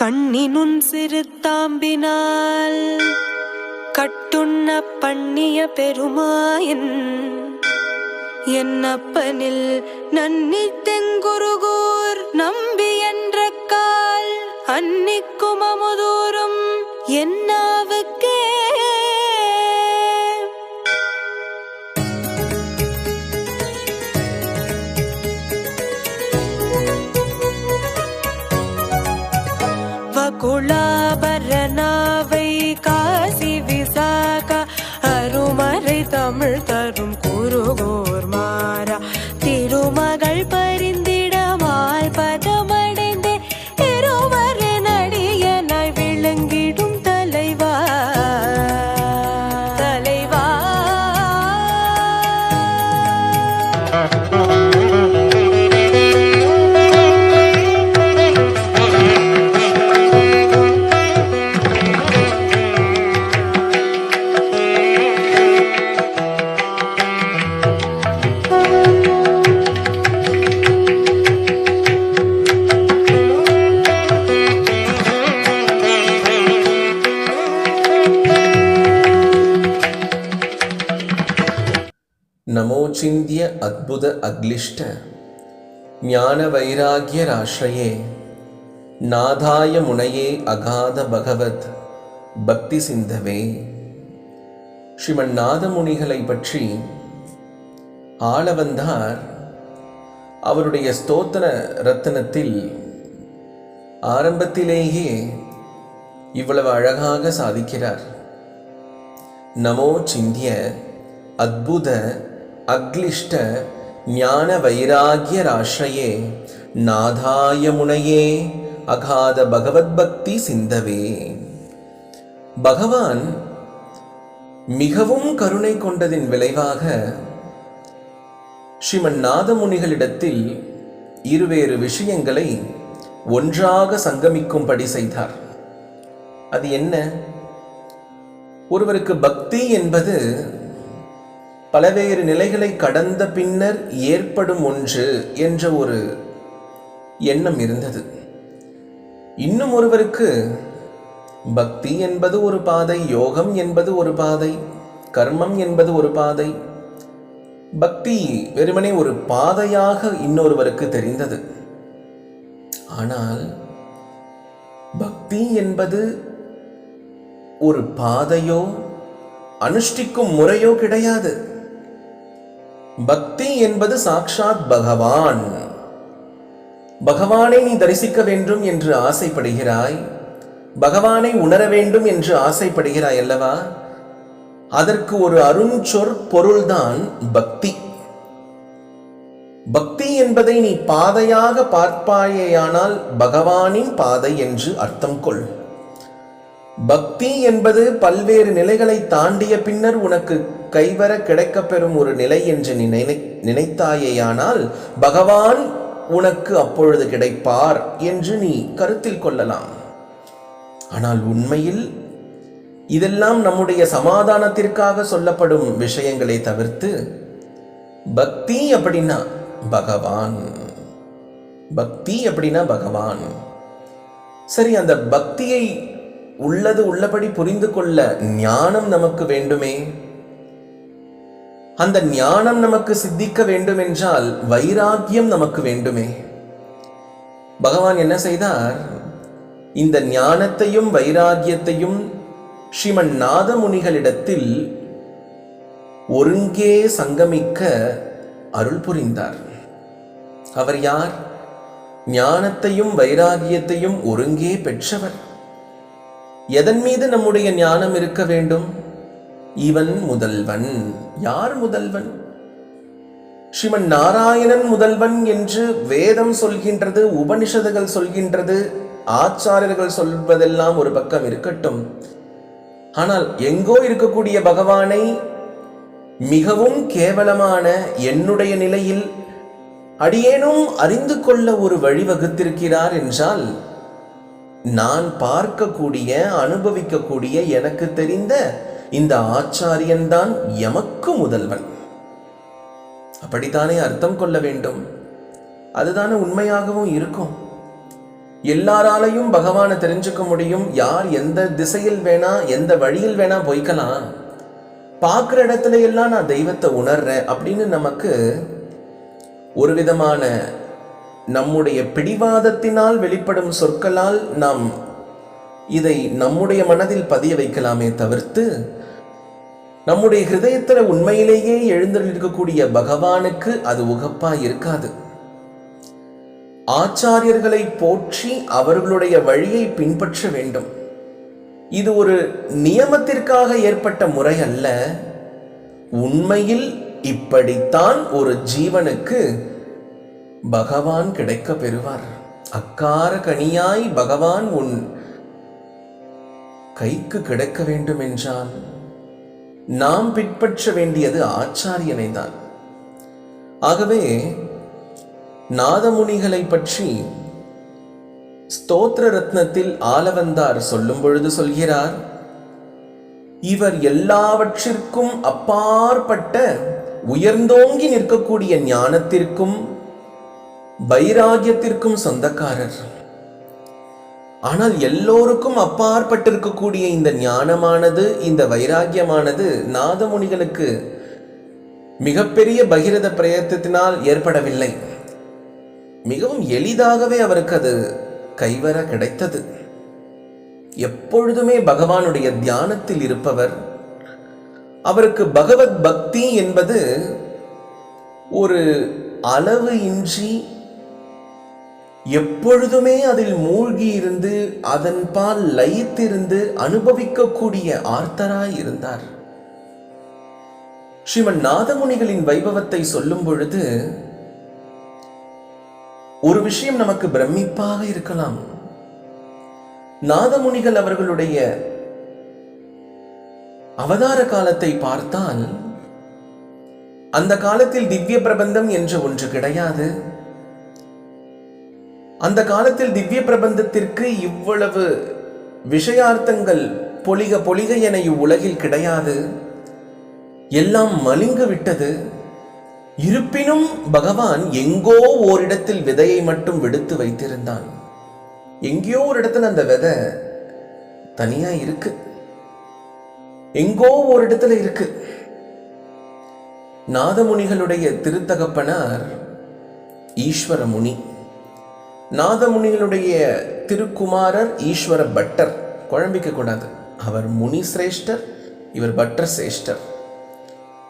கண்ணினுன் சிறுத்தாம்பினால் கட்டுண்ண பண்ணிய பெருமாயன் என்னப்பனில் நன்னி தெங்குருகூர் நம்பி என்ற கால் அன்னிக்கும் அமுதூரும் என்னாவுக்கே குலாபரணாவை காசி விசாக அருமறை தமிழ் தரும் குருகோர் மாறா திருமகள் பரிந்திடமாய் பதமடைந்தே இருவரு நடிகனாய் விளங்கிடும் தலைவா தலைவா. नमोचिन्त्य अद्भुत अग्लिष्ट ज्ञान वैराग्य राश्रये नादाय मुनये अगाध भगवत பக்தி சிந்தவே. ஸ்ரீமன் நாதமுனிகளை பற்றி ஆளவந்தார் அவருடைய ஸ்தோத்திர ரத்னத்தில் ஆரம்பத்திலேயே இவ்வளவு அழகாக சாதிக்கிறார். நமோ சிந்திய அத்புத அக்லிஷ்ட ஞான வைராகிய ராஷ்ரயே நாதாய முனையே அகாத பகவத் பக்தி சிந்தவே. பகவான் மிகவும் கருணை கொண்டதின் விளைவாக ஸ்ரீமன் நாதமுனிகளிடத்தில் இருவேறு விஷயங்களை ஒன்றாக சங்கமிக்கும்படி செய்தார். அது என்ன? ஒருவருக்கு பக்தி என்பது பலவேறு நிலைகளை கடந்த பின்னர் ஏற்படும் ஒன்று என்ற ஒரு எண்ணம் இருந்தது. இன்னும் ஒருவருக்கு பக்தி என்பது ஒரு பாதை, யோகம் என்பது ஒரு பாதை, கர்மம் என்பது ஒரு பாதை. பக்தி வெறுமனே ஒரு பாதையாக இன்னொருவருக்கு தெரிந்தது. ஆனால் பக்தி என்பது ஒரு பாதையோ அனுஷ்டிக்கும் முறையோ கிடையாது. பக்தி என்பது சாக்ஷாத் பகவான். பகவானை நீ தரிசிக்க வேண்டும் என்று ஆசைப்படுகிறாய், பகவானை உணர வேண்டும் என்று ஆசைப்படுகிறாய் அல்லவா? அதற்கு ஒரு அருஞ்சொற் பொருள்தான் பக்தி. பக்தி என்பதை நீ பாதையாக பார்ப்பாயேயானால் பகவானின் பாதை என்று அர்த்தம் கொள். பக்தி என்பது பல்வேறு நிலைகளை தாண்டிய பின்னர் உனக்கு கைவர கிடைக்கப்பெறும் ஒரு நிலை என்று நினைத்தாயேயானால் பகவான் உனக்கு அப்பொழுது கிடைப்பார் என்று நீ கருத்தில் கொள்ளலாம். ஆனால் உண்மையில் இதெல்லாம் நம்முடைய சமாதானத்திற்காக சொல்லப்படும் விஷயங்களை தவிர்த்து பக்தி அப்படின்னா பகவான், பக்தி அப்படின்னா பகவான். சரி, அந்த பக்தியை உள்ளது உள்ளபடி புரிந்து கொள்ள ஞானம் நமக்கு வேண்டுமே. அந்த ஞானம் நமக்கு சித்திக்க வேண்டும் என்றால் வைராக்கியம் நமக்கு வேண்டுமே. பகவான் என்ன செய்தார்? இந்த ஞானத்தையும் வைராக்கியத்தையும் ஸ்ரீமன் நாதமுனிகளிடத்தில் ஒருங்கே சங்கமிக்க அருள் புரிந்தார். அவர் யார்? ஞானத்தையும் வைராக்கியத்தையும் ஒருங்கே பெற்றவர். எதன் மீது நம்முடைய ஞானம் இருக்க வேண்டும்? இவன் முதல்வன். யார் முதல்வன்? ஸ்ரீமன் நாராயணன் முதல்வன் என்று வேதம் சொல்கின்றது, உபனிஷதுகள் சொல்கின்றது, ஆச்சாரியர்கள் சொல்வதெல்லாம் ஒரு பக்கம் இருக்கட்டும். ஆனால் எங்கோ இருக்கக்கூடிய பகவானை மிகவும் கேவலமான என்னுடைய நிலையில் அடியேனும் அறிந்து கொள்ள ஒரு வழிவகுத்திருக்கிறார் என்றால் நான் பார்க்கக்கூடிய அனுபவிக்கக்கூடிய எனக்கு தெரிந்த இந்த ஆச்சாரியன்தான் எமக்கு முதல்வன். அப்படித்தானே அர்த்தம் கொள்ள வேண்டும். அதுதானே உண்மையாகவும் இருக்கும். எல்லாராலையும் பகவானை தெரிஞ்சுக்க முடியும். யார் எந்த திசையில் வேணா எந்த வழியில் வேணா போய்க்கலாம். பார்க்குற இடத்துல எல்லாம் நான் தெய்வத்தை உணர்றேன் அப்படின்னு நமக்கு ஒரு விதமான நம்முடைய பிடிவாதத்தினால் வெளிப்படும் சொற்களால் நாம் இதை நம்முடைய மனதில் பதிய வைக்கலாமே தவிர்த்து, நம்முடைய ஹிருதயத்தில் உண்மையிலேயே எழுந்திருக்கக்கூடிய பகவானுக்கு அது உகப்பா இருக்காது. ஆச்சாரியர்களை போற்றி அவர்களுடைய வழியை பின்பற்ற வேண்டும். இது ஒரு நியமத்திற்காக ஏற்பட்ட முறை அல்ல. உண்மையில் இப்படித்தான் ஒரு ஜீவனுக்கு பகவான் கிடைக்க பெறுவார். அக்கார கனியாய் பகவான் உன் கைக்கு கிடைக்க வேண்டும் என்றால் நாம் பின்பற்ற வேண்டியது ஆச்சாரியனை தான். ஆகவே நாதமுனிகளை பற்றி ஸ்தோத்திர ரத்னத்தில் ஆலவந்தார் சொல்லும் பொழுது சொல்கிறார், இவர் எல்லாவற்றிற்கும் அப்பாற்பட்ட உயர்ந்தோங்கி நிற்கக்கூடிய ஞானத்திற்கும் வைராகியத்திற்கும் சொந்தக்காரர். ஆனால் எல்லோருக்கும் அப்பாற்பட்டிருக்கக்கூடிய இந்த ஞானமானது, இந்த வைராகியமானது நாதமுனிகளுக்கு மிகப்பெரிய பகிரத பிரயத்தனத்தினால் ஏற்படவில்லை. மிகவும் எளிதாகவே அவருக்கு அது கைவர கிடைத்தது. எப்பொழுதுமே பகவானுடைய தியானத்தில் இருப்பவர். அவருக்கு பகவத் பக்தி என்பது ஒரு அளவு இன்றி எப்பொழுதுமே அதில் மூழ்கி இருந்து அதன் பால் லயித்திருந்து அனுபவிக்கக்கூடிய ஆர்த்தராய் இருந்தார். ஸ்ரீமன் நாதமுனிகளின் வைபவத்தை சொல்லும் பொழுது ஒரு விஷயம் நமக்கு பிரமிப்பாக இருக்கலாம். நாதமுனிகள் அவர்களுடைய அவதார காலத்தை பார்த்தால் அந்த காலத்தில் திவ்ய பிரபந்தம் என்று ஒன்று கிடையாது. அந்த காலத்தில் திவ்ய பிரபந்தத்திற்கு இவ்வளவு விஷயார்த்தங்கள் பொலிக பொலிக என இவ்வுலகில் கிடையாது. எல்லாம் மலிங்கு விட்டது. இருப்பினும் பகவான் எங்கோ ஓரிடத்தில் விதையை மட்டும் விடுத்து வைத்திருந்தான். எங்கேயோ ஒரு இடத்துல அந்த விதை தனியா இருக்கு, எங்கோ ஒரு இடத்துல இருக்கு. நாதமுனிகளுடைய திருத்தகப்பனார் ஈஸ்வர முனி. நாதமுனிகளுடைய திருக்குமாரர் ஈஸ்வர பட்டர். குழம்பிக்க கூடாது. அவர் முனி சிரேஷ்டர், இவர் பட்டர் சிரேஷ்டர்.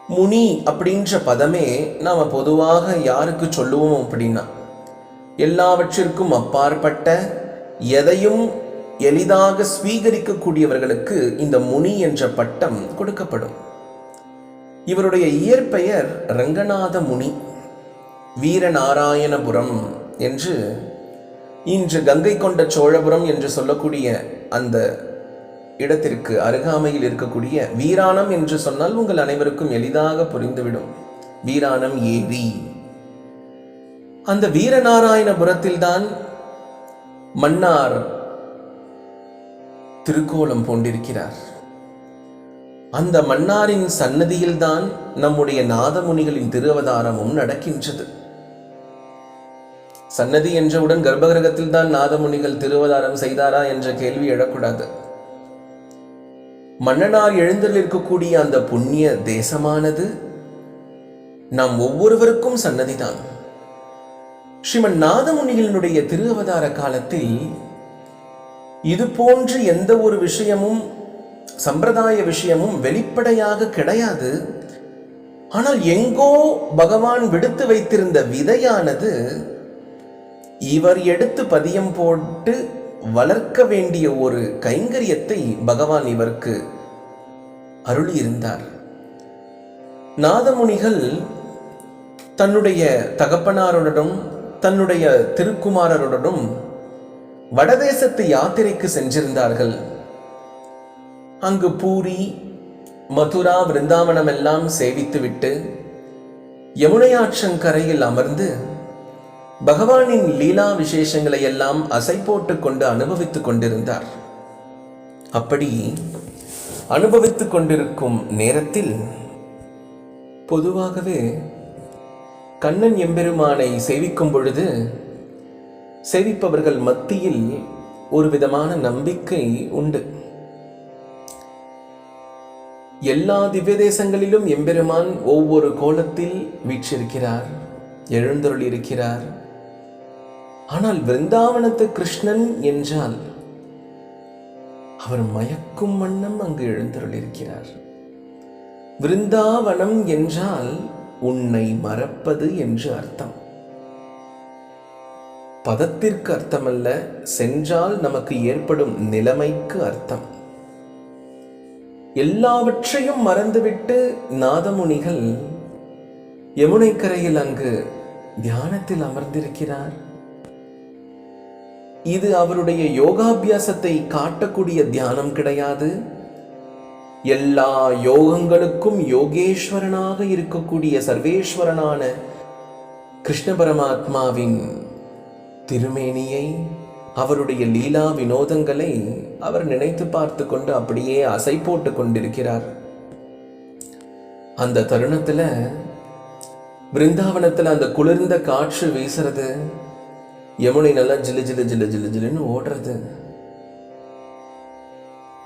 முனி அப்படின்ற பதமே நாம பொதுவாக யாருக்கு சொல்லுவோம் அப்படின்னா, எல்லாவற்றிற்கும் அப்பாற்பட்ட எதையும் எளிதாக ஸ்வீகரிக்கக்கூடியவர்களுக்கு இந்த முனி என்ற பட்டம் கொடுக்கப்படும். இவருடைய இயற்பெயர் ரங்கநாத முனி. வீரநாராயணபுரம் என்று இன்று கங்கை கொண்ட சோழபுரம் என்று சொல்லக்கூடிய அந்த இடத்திற்கு அருகாமையில் இருக்கக்கூடிய வீராணம் என்று சொன்னால் உங்கள் அனைவருக்கும் எளிதாக புரிந்துவிடும். வீராணம் ஏரி. அந்த வீரநாராயணபுரத்தில்தான் மன்னார் திருக்கோலம் பூண்டிருக்கிறார். அந்த மன்னாரின் சன்னதியில்தான் நம்முடைய நாதமுனிகளின் திருவதாரமும் நடக்கின்றது. சன்னதி என்றவுடன் கர்ப்பகிரகத்தில் தான் நாதமுனிகள் திருவதாரம் செய்தாரா என்ற கேள்வி எழக்கூடாது. மன்னனார் எழுந்திருக்கக்கூடிய அந்த புண்ணிய தேசமானது நாம் ஒவ்வொருவருக்கும் சன்னதிதான். ஸ்ரீமன் நாதமுனிகளினுடைய திருவதார காலத்தில் இது போன்று எந்த ஒரு விஷயமும் சம்பிரதாய விஷயமும் வெளிப்படையாக கிடையாது. ஆனால் எங்கோ பகவான் விடுத்து வைத்திருந்த விதையானது இவர் எடுத்து பதியம் போட்டு வளர்க்க வேண்டிய ஒரு கைங்கரியத்தை பகவான் இவருக்கு அருளியிருந்தார். நாதமுனிகள் தன்னுடைய தகப்பனாருடனும் தன்னுடைய திருக்குமாரருடனும் வடதேசத்து யாத்திரைக்கு சென்றிருந்தார்கள். அங்கு பூரி, மதுரா, விருந்தாவனம் எல்லாம் சேவித்துவிட்டு யமுனையாற்றங்கரையில் அமர்ந்து பகவானின் லீலா விசேஷங்களை எல்லாம் அசை போட்டுக் கொண்டு அனுபவித்துக் கொண்டிருந்தார். அப்படி அனுபவித்துக் கொண்டிருக்கும் நேரத்தில் பொதுவாகவே கண்ணன் எம்பெருமானை சேவிக்கும் பொழுது சேவிப்பவர்கள் மத்தியில் ஒரு விதமான நம்பிக்கை உண்டு. எல்லா திவ்ய தேசங்களிலும் எம்பெருமான் ஒவ்வொரு கோலத்தில் வீற்றிருக்கிறார், எழுந்தருளியிருக்கிறார். ஆனால் விருந்தாவனத்து கிருஷ்ணன் என்றால் அவர் மயக்கும் வண்ணம் அங்கு எழுந்தருளியிருக்கிறார். விருந்தாவனம் என்றால் உன்னை மறப்பது என்று அர்த்தம். பதத்திற்கு அர்த்தமல்ல, சென்றால் நமக்கு ஏற்படும் நிலைமைக்கு அர்த்தம். எல்லாவற்றையும் மறந்துவிட்டு நாதமுனிகள் யமுனை கரையில் அங்கு தியானத்தில் அமர்ந்திருக்கிறார். இது அவருடைய யோகாபியாசத்தை காட்டக்கூடிய தியானம் கிடையாது. எல்லா யோகங்களுக்கும் யோகேஸ்வரனாக இருக்கக்கூடிய சர்வேஸ்வரனான கிருஷ்ண பரமாத்மாவின் திருமேனியை, அவருடைய லீலா வினோதங்களை அவர் நினைத்து பார்த்து கொண்டு அப்படியே அசை போட்டு கொண்டிருக்கிறார். அந்த தருணத்துல பிருந்தாவனத்துல அந்த குளிர்ந்த காற்று வீசுறது, யமுனை நல்லா ஜிலு ஜிலு ஜிலு ஜிலு ஜிலுன்னு ஓடுறது.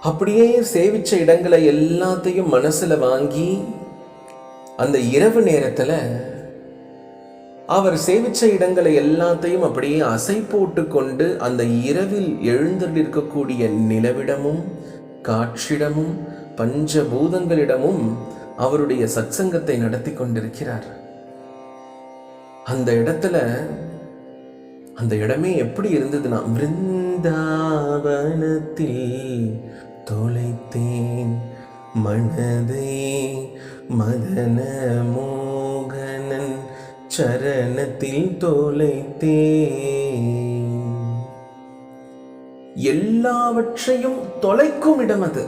அப்படியே சேவிச்ச இடங்களை எல்லாத்தையும் மனசுல வாங்கி அந்த இரவு நேரத்துல அவர் சேவிச்ச இடங்களை எல்லாத்தையும் அப்படியே அசை போட்டு கொண்டு அந்த இரவில் எழுந்திருக்கக்கூடிய நிலவிடமும் காற்றிடமும் பஞ்சபூதங்களிடமும் அவருடைய சத்சங்கத்தை நடத்தி கொண்டிருக்கிறார். அந்த இடத்துல அந்த இடமே எப்படி இருந்ததுன்னா, விருந்தாவனத்தில் தொலைத்தேன் மனதை மதன மோகனன் சரணத்தில் தொலைத்தேன். எல்லாவற்றையும் தொலைக்கும் இடம் அது.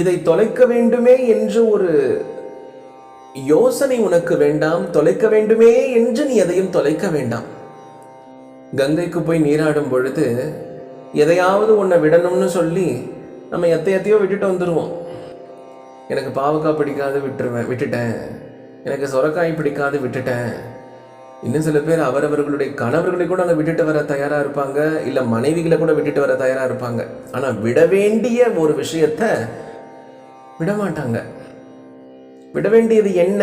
இதை தொலைக்க வேண்டுமே என்று ஒரு யோசனை உனக்கு வேண்டாம். தொலைக்க வேண்டுமே என்று நீ எதையும் தொலைக்க வேண்டாம். கங்கைக்கு போய் நீராடும் பொழுது எதையாவது உன்னை விடணும்னு சொல்லி நம்ம எத்தையோ விட்டுட்டு வந்துடுவோம். எனக்கு பாவக்காய் பிடிக்காது விட்டுட்டேன், எனக்கு சொரக்காய் பிடிக்காது விட்டுட்டேன். இன்னும் சில பேர் அவரவர்களுடைய கணவர்களை கூட அங்கே விட்டுட்டு வர தயாராக இருப்பாங்க, இல்லை மனைவிகளை கூட விட்டுட்டு வர தயாராக இருப்பாங்க. ஆனால் விட வேண்டிய ஒரு விஷயத்த விட மாட்டாங்க. விட வேண்டியது என்ன?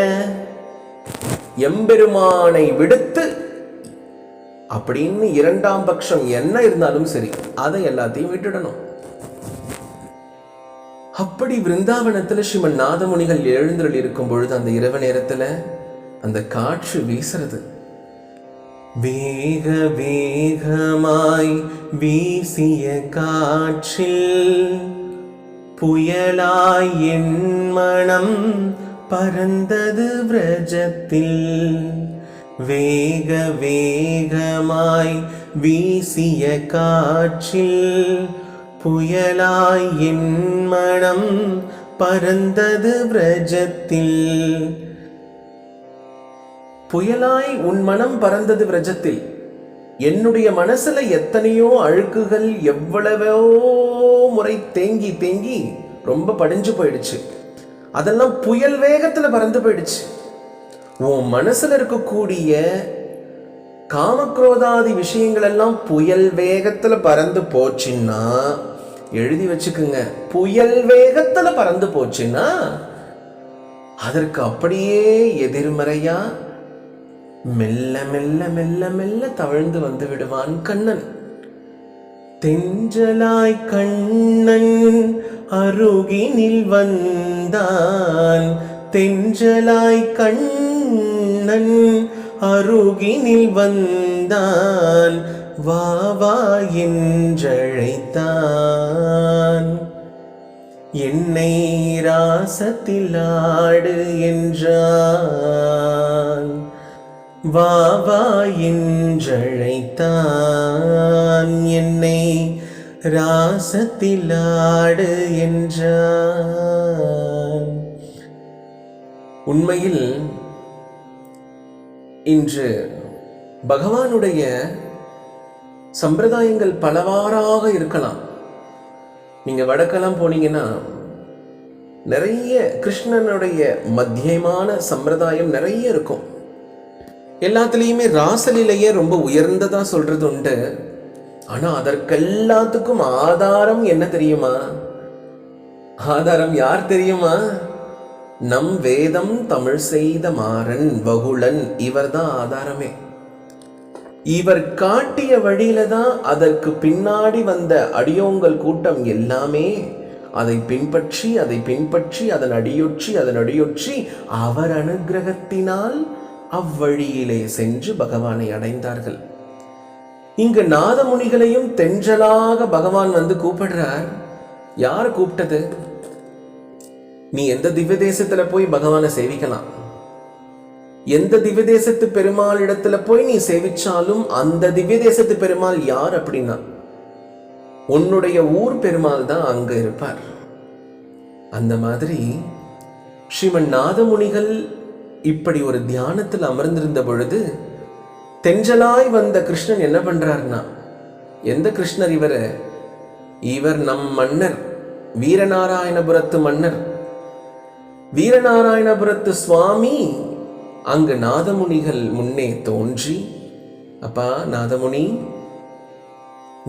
எம்பெருமானை விடுத்து அப்படின்னு இரண்டாம் பட்சம் என்ன இருந்தாலும் சரி, அதை எல்லாத்தையும் விட்டுடணும். அப்படி விருந்தாவனத்துல ஸ்ரீமன் நாதமுனிகள் எழுந்தருள் இருக்கும் பொழுது அந்த இரவு நேரத்துல அந்த காற்று வீசுறது. வேக வேகமாய் வீசிய காற்றில் புயலாய் என் மனம் பறந்தது விரஜத்தில். வேக வேகமாய் வீசிய காற்றில் புயலாய் என் மனம் பறந்தது விரஜத்தில். புயலாய் உன் மனம் பறந்தது விரஜத்தில். என்னுடைய மனசுல எத்தனையோ அழுக்குகள் எவ்வளவோ முறை தேங்கி தேங்கி ரொம்ப படிஞ்சு போயிடுச்சு. அதெல்லாம் புயல் வேகத்துல பறந்து போயிடுச்சு. உன் மனசுல இருக்கக்கூடிய காமக்ரோதாதி விஷயங்கள் எல்லாம் புயல் வேகத்துல பறந்து போச்சுன்னா எழுதி வச்சுக்குங்க. புயல் வேகத்துல பறந்து போச்சுன்னா அதற்கு அப்படியே எதிர்மறையா மெல்ல மெல்ல மெல்ல மெல்ல தவழ்ந்து வந்து விடுவான் கண்ணன். தென்றலாய் கண்ணன் அருகினில் வந்தான். தென்றலாய் கண்ணன் அருகினில் வந்தான். வா வா என்றழைத்தான். என்னை ராசத்தில் ஆடு என்றான். வா வா என்றழைத்தான். என்னை ராசத்தில் ஆடு என்றான். உண்மையில் இன்று பகவானுடைய சம்பிரதாயங்கள் பலவாறாக இருக்கலாம். நீங்க வடக்கெல்லாம் போனீங்கன்னா நிறைய கிருஷ்ணனுடைய மத்தியமான சம்பிரதாயம் நிறைய இருக்கும். எல்லாத்துலேயுமே ராசலீலையே ரொம்ப உயர்ந்ததா சொல்றது உண்டு. ஆனா அதற்கெல்லாத்துக்கும் ஆதாரம் என்ன தெரியுமா? ஆதாரம் யார் தெரியுமா? நம் வேதம் தமிழ் செய்த மாறன் வகுளன். இவர் தான் ஆதாரமே. இவர் காட்டிய வழியில தான் அதற்கு பின்னாடி வந்த அடியோங்கள் கூட்டம் எல்லாமே அதை பின்பற்றி அதன் அடியொற்றி அவர் அனுகிரகத்தினால் அவ்வழியிலே சென்று பகவானை அடைந்தார்கள். இங்கு நாதமுனிகளையும் தென்றலாக பகவான் வந்து கூப்பிடுறார். யார் கூப்பிட்டது? நீ எந்த திவ்ய தேசத்துல போய் பகவானை சேவிக்கலாம், எந்த திவ்ய தேசத்து பெருமாள் இடத்துல போய் நீ சேவிச்சாலும் அந்த திவ்ய தேசத்து பெருமாள் யார் அப்படின்னா உன்னுடைய ஊர் பெருமாள் தான் அங்க இருப்பார். அந்த மாதிரி ஸ்ரீமன் நாதமுனிகள் இப்படி ஒரு தியானத்தில் அமர்ந்திருந்த பொழுது தென்றலாய் வந்த கிருஷ்ணன் என்ன பண்றார்னா, எந்த கிருஷ்ணர் இவர்? இவர் நம் மன்னர், வீரநாராயணபுரத்து மன்னர், வீரநாராயணபுரத்து சுவாமி. அங்கு நாதமுனிகள் முன்னே தோன்றி, அப்பா நாதமுனி,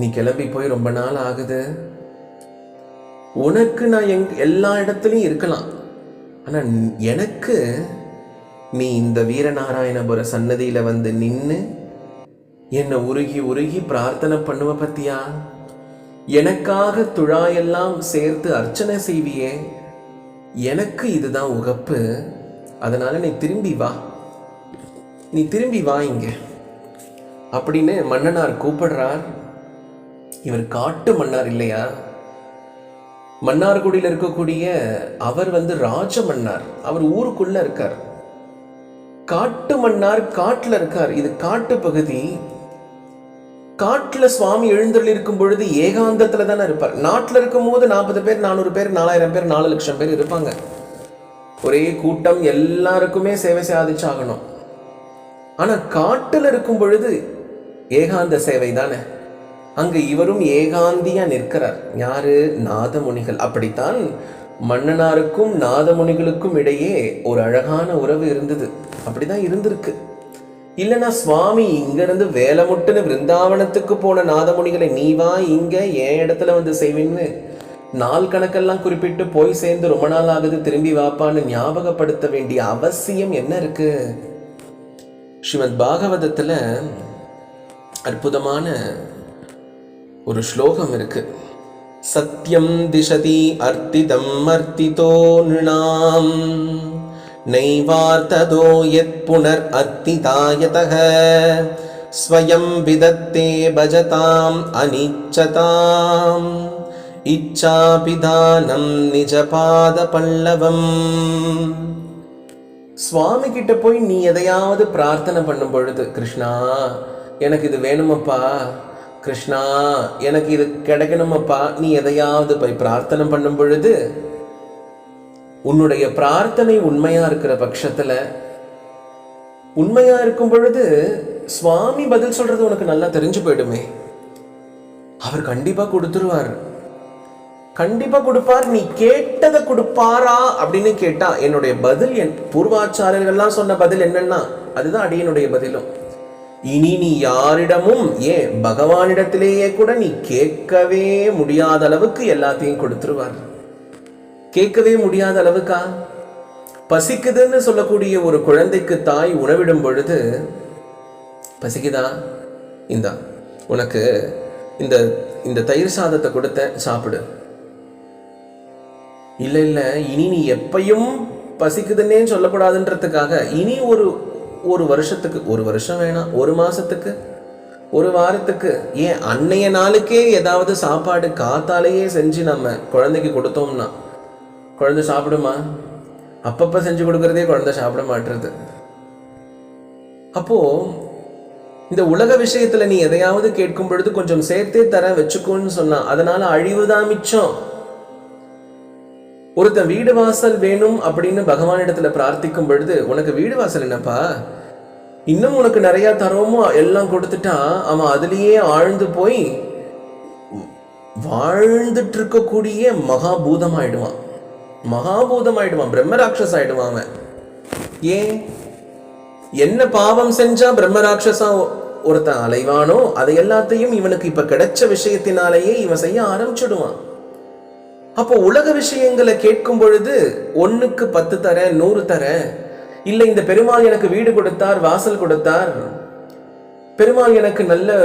நீ கிளம்பி போய் ரொம்ப நாள் ஆகுது, உனக்கு நான் எல்லா இடத்துலையும் இருக்கலாம், ஆனா எனக்கு நீ இந்த வீரநாராயணபுர சன்னதியில வந்து நின்று என்னை உருகி பிரார்த்தனை பண்ணுவ பத்தியா? எனக்காக துழாயெல்லாம் சேர்த்து அர்ச்சனை செய்வியே, எனக்கு இதுதான் உகப்பு. அதனால நீ திரும்பி வா இங்க அப்படின்னு மன்னனார் கூப்பிடுறார். இவர் காட்டு மன்னார் இல்லையா? மன்னார்குடியில் இருக்கக்கூடிய அவர் வந்து ராஜ மன்னார். அவர் ஊருக்குள்ள இருக்கார். காட்டு மன்னார் காட்டுல இருக்கார். இது காட்டு பகுதி. காட்டுல சுவாமி எழுந்தருள் இருக்கும் பொழுது ஏகாந்தத்துல தானே இருப்பார். நாட்டுல இருக்கும் போது 40 பேர் 400 பேர் 4000 பேர் 4 லட்சம் பேர் இருப்பாங்க. ஒரே கூட்டம், எல்லாருக்குமே சேவை சாதிச்சாகணும். ஆனா காட்டுல இருக்கும் பொழுது ஏகாந்த சேவை தானே. அங்க இவரும் ஏகாந்தியா நிற்கிறார். யாரு? நாதமுனிகள். அப்படித்தான் மன்னனாருக்கும் நாதமுனிகளுக்கும் இடையே ஒரு அழகான உறவு இருந்தது. அப்படிதான் இருந்திருக்கு. இல்லைன்னா சுவாமி இங்க இருந்து வேலை முட்டுன்னு பிருந்தாவனத்துக்கு போன நாதமுனிகளை நீ வா இங்க என் இடத்துல வந்து செய்வின்னு நாள் கணக்கெல்லாம் குறிப்பிட்டு போய் சேர்ந்து ரொம்ப நாள் ஆகுது, திரும்பி வாப்பான்னு ஞாபகப்படுத்த வேண்டிய அவசியம் என்ன இருக்கு? ஸ்ரீமத் பாகவதத்துல அற்புதமான ஒரு ஸ்லோகம் இருக்கு. சத்யம் திசதி அர்த்திதம் அர்த்திதோ நிருணாம் நைவார்த்ததோ யத் புனர் அர்த்திதாயதஹ ஸ்வயம் விதத்தே பஜதாம் அனிச்சதாம் இச்சாபிதானம் நிஜபாத பல்லவம். சுவாமி கிட்ட போய் நீ எதையாவது பிரார்த்தனை பண்ணும் பொழுது, கிருஷ்ணா எனக்கு இது வேணுமப்பா, கிருஷ்ணா எனக்கு இது கிடைக்கணுமப்பா, நீ எதையாவது போய் பிரார்த்தனை பண்ணும் பொழுது உன்னுடைய பிரார்த்தனை உண்மையா இருக்கிற பட்சத்துல, உண்மையா இருக்கும் பொழுது சுவாமி பதில் சொல்றது உனக்கு நல்லா தெரிஞ்சு போயிடுமே. அவர் கண்டிப்பா கொடுத்துருவார், கண்டிப்பா கொடுப்பார். நீ கேட்டதை கொடுப்பாரா அப்படின்னு கேட்டா என்னுடைய பதில், என் பூர்வாச்சாரியர்கள்லாம் சொன்ன பதில் என்னன்னா அதுதான் அடியனுடைய பதிலும். இனி நீ யாரிடமும், ஏன் பகவானிடத்திலேயே கூட நீ கேட்கவே முடியாத அளவுக்கு எல்லாத்தையும் கொடுத்துருவார். கேட்கவே முடியாத அளவுக்கா? பசிக்குதுன்னு சொல்லக்கூடிய ஒரு குழந்தைக்கு தாய் உணவிடும் பொழுது, பசிக்குதா, இந்தா உனக்கு இந்த இந்த தயிர் சாதத்தை கொடுத்த சாப்பிடு. இல்லை இல்லை இனி நீ எப்பையும் பசிக்குதுன்னே சொல்லக்கூடாதுன்றதுக்காக இனி ஒரு வருஷத்துக்கு, ஒரு வருஷம் வேணாம், ஒரு மாசத்துக்கு, ஒரு வாரத்துக்கு, ஏன் அன்னைய நாளுக்கே ஏதாவது சாப்பாடு காத்தாலேயே செஞ்சு நம்ம குழந்தைக்கு கொடுத்தோம்னா குழந்தை சாப்பிடுமா? அப்பப்ப செஞ்சு கொடுக்கறதே குழந்தை சாப்பிட மாட்டுறது. அப்போ இந்த உலக விஷயத்துல நீ எதையாவது கேட்கும் பொழுது கொஞ்சம் சேர்த்தே தர வச்சுக்கோன்னு சொன்னா அதனால அழிவுதான் மிச்சம். ஒருத்தன் வீடு வாசல் வேணும் அப்படின்னு பகவானிடத்துல பிரார்த்திக்கும் பொழுது, உனக்கு வீடு வாசல் என்னப்பா, இன்னும் உனக்கு நிறைய தரோமோ எல்லாம் கொடுத்துட்டா அவன் அதுலயே ஆழ்ந்து போய் வாழ்ந்துட்டு இருக்கக்கூடிய மகாபூதம் ஆயிடுவான், பிரம்மராட்சஸ் ஆயிடுவான் அவன். ஏன்? என்ன பாவம் செஞ்சா பிரம்மராட்சசா ஒருத்தன் அலைவானோ அதை எல்லாத்தையும் இவனுக்கு இப்ப கிடைச்ச விஷயத்தினாலேயே இவன் செய்ய ஆரம்பிச்சுடுவான். அப்போ உலக விஷயங்களை கேட்கும் பொழுது 1க்கு 10 தரேன், 100 தரேன், இல்லை இந்த பெருமாள் எனக்கு வீடு கொடுத்தார், வாசல் கொடுத்தார், பெருமாள் எனக்கு நல்ல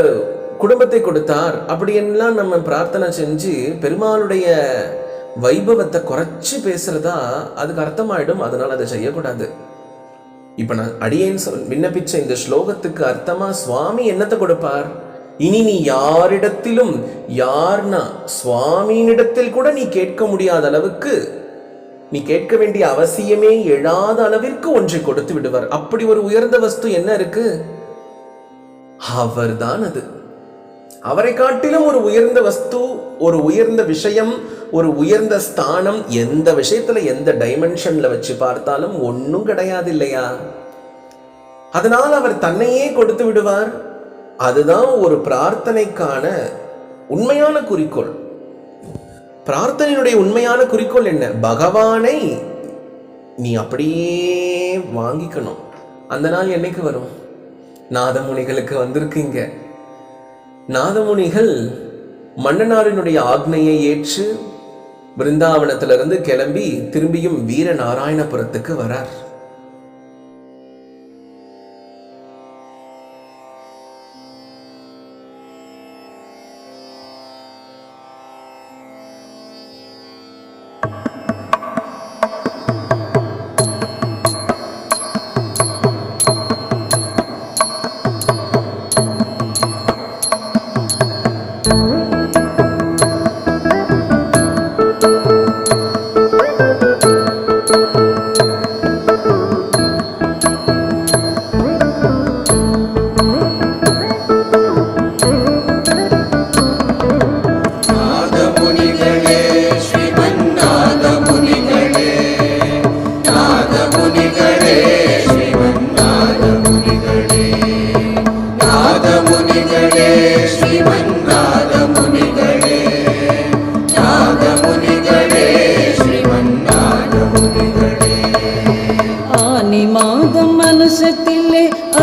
குடும்பத்தை கொடுத்தார், அப்படின்லாம் நம்ம பிரார்த்தனை செஞ்சு பெருமாளுடைய வைபவத்தை குறைச்சு பேசுறதா அதுக்கு அர்த்தமாயிடும். அதனால அதை செய்யக்கூடாது. இப்ப நான் அடியேன் விண்ணப்பிச்ச இந்த ஸ்லோகத்துக்கு அர்த்தமா சுவாமி என்னத்தை கொடுப்பார்? இனி நீ யாரிடத்திலும், யார்னா சுவாமியினிடத்தில் கூட நீ கேட்க முடியாத அளவுக்கு, நீ கேட்க வேண்டிய அவசியமே எழாத அளவிற்கு ஒன்றை கொடுத்து விடுவார். அப்படி ஒரு உயர்ந்த வஸ்து என்ன இருக்கு? அவர்தான் அது. அவரை காட்டிலும் ஒரு உயர்ந்த வஸ்து, ஒரு உயர்ந்த விஷயம், ஒரு உயர்ந்த ஸ்தானம் எந்த விஷயத்துல எந்த டைமென்ஷன்ல வச்சு பார்த்தாலும் ஒன்னும் கிடையாது இல்லையா? அதனால் அவர் தன்னையே கொடுத்து விடுவார். அதுதான் ஒரு பிரார்த்தனைக்கான உண்மையான குறிக்கோள். பிரார்த்தனையுடைய உண்மையான குறிக்கோள் என்ன? பகவானை நீ அப்படியே வாங்கிக்கணும். அந்த நாள் என்னைக்கு வரும்? நாதமுனிகளுக்கு வந்திருக்கீங்க. நாதமுனிகள் மன்னனாரினுடைய ஆக்னையை ஏற்று பிருந்தாவனத்திலிருந்து கிளம்பி திரும்பியும் வீர நாராயணபுரத்துக்கு வரார்.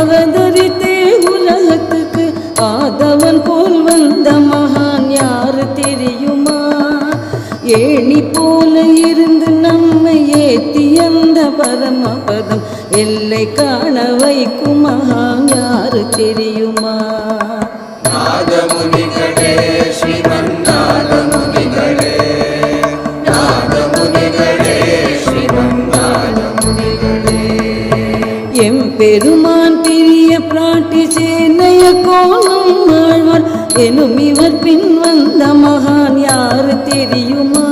அவதரித்தே உலகத்துக்கு ஆதவன் போல் வந்த மகான் யாரு தெரியுமா? ஏணி போல இருந்து நம்மை ஏத்தி அந்த பரமபதம் எல்லை காண வைக்கும் மகான் யாரு தெரியுமா? நாதமுனிகளே, ஸ்ரீமன் நாதமுனிகளே, நாதமுனிகளே, ஸ்ரீமன் நாதமுனிகளே. எம்பெருமான் பிரிய பிராட்டி சேனைய கோலம் ஆழ்வார் எனும் இவர் பின் வந்த மகான் யாரு தெரியுமா?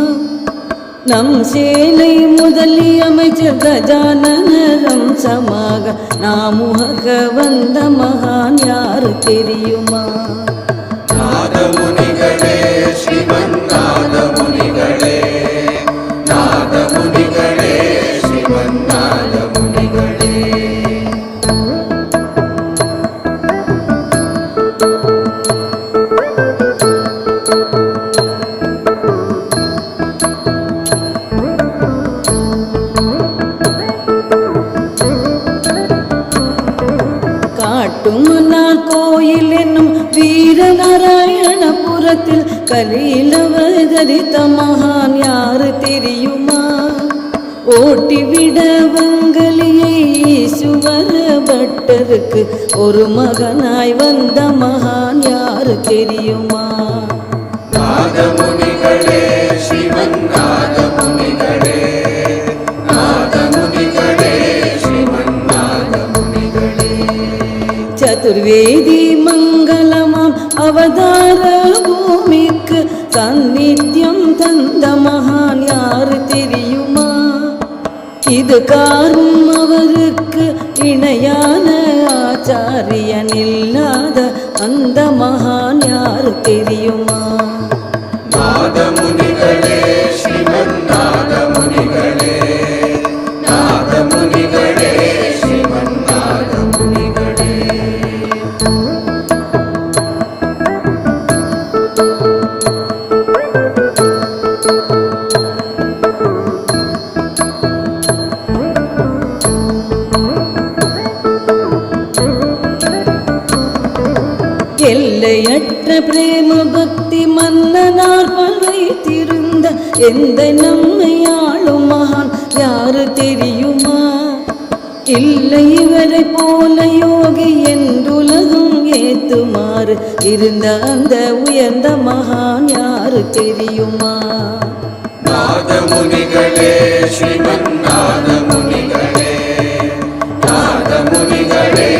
நம் சேனை முதலி அமைச்சர் கஜானனம் சமாக நாமுக வந்த மகான் யாரு தெரியுமா? நாதமுனிகளே, ஸ்ரீமன் நாதமுனிகளே, நாதமுனிகளே, ஸ்ரீமன் நாதமுனிகளே. காட்டுமன்னார் கோயில் என்னும் வீரநாராயணபுரத்தில் கலியில் அவதரித்த மகான் யாரு தெரியுமா? ஓட்டிவிட வங்கலியை ஈசுவர பட்டருக்கு ஒரு மகனாய் வந்த மகான் யாரு தெரியுமா? நாதமுனிகளே, ஸ்ரீமன் நாதமுனிகளே, நாதமுனிகளே, ஸ்ரீமன் நாதமுனிகளே. சதுர்வேதி மங்களமாம் அவதார பூமிக்கு சாநித்தியம் தந்த மகான் யாரு தெரியுமா? இது காரும் அவருக்கு இணையான ஆச்சாரியன் இல்லாத அந்த மகான் யாரு தெரியுமா? நாதமுனிகளே, ஸ்ரீமன் நாதமுனிகளே, நாதமுனிகளே, ஸ்ரீமன் நாதமுனிகளே. எல்லையற்ற பிரேம பக்தி மன்னனார் வைத்திருந்த எந்த நம்மை ஆளும் மகான் யாரு தெரியுமா? இல்லை இவரை போல யோகி என்றுலகம் ஏத்துமாறு இருந்த அந்த உயர்ந்த மகான் யாரு தெரியுமா? நாதமுனிகளே ஸ்ரீமன் நாதமுனிகளே, நாதமுனிகளே